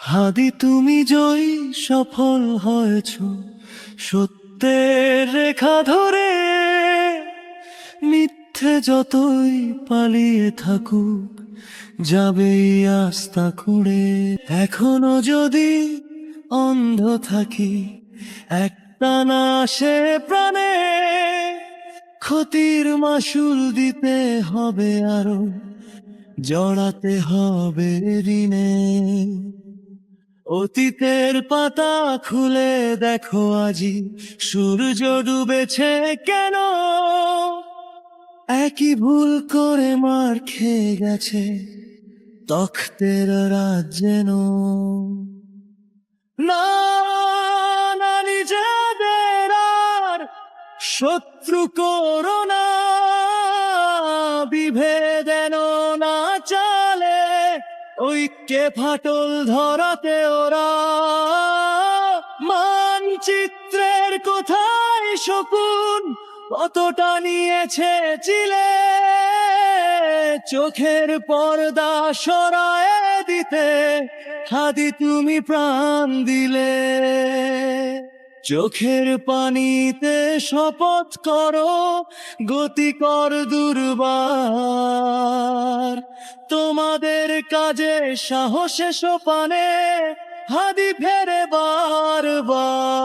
হাদি তুমি জয়ী সফল হয়েছ সত্যের রেখা ধরে। মিথ্যে যতই পালিয়ে থাকুক যাবেই আস্থা করে। এখনো যদি অন্ধ থাকি একটানা সে প্রাণে, ক্ষতির মাসুল দিতে হবে আরো, জড়াতে হবে ঋণে। অতীতের পাতা খুলে দেখো আজি সূর্য ডুবেছে কেন। একই ভুল করে মার খেয়ে গেছে তখ্তের রাত যেন। না না নিজেদের আর শত্রু করো না, বিভেদ এনো না চালে ঐক্যে ফাটল ধরাতে ওরা। মানচিত্রের কোথায় শকুন কতটা নিয়েছে চিলে, চোখের পর্দা সরায় দিতে হাদি তুমি প্রাণ দিলে। চোখের পানিতে শপথ করো গতি কর দুর্বার, তোমাদের কাজে সাহসে সোপানে হাদি ফেরে বারবার।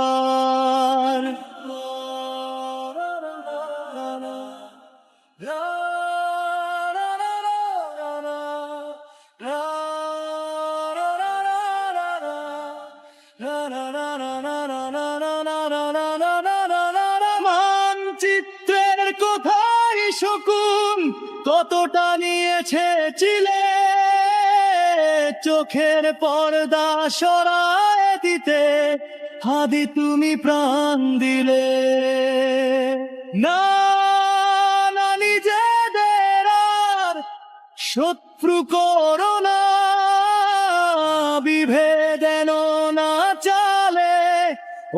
মানচিত্রের কোথায় শকুন কতটা নিয়েছে চিলে, চোখের পর্দা সরায় দিতে হাদি তুমি প্রাণ দিলে। না না নিজেদের আর শত্রু করো না, বিভেদ এনো না চালে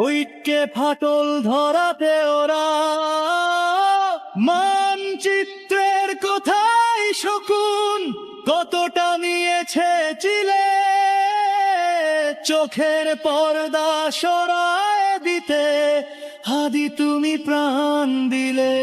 ঐক্যে ফাটল ধরাতে ওরা। মানচিত্রের কোথায় শকুন কতটা নিয়েছে চিলে, চোখের পর্দা সরায় দিতে হাদি তুমি প্রাণ দিলে।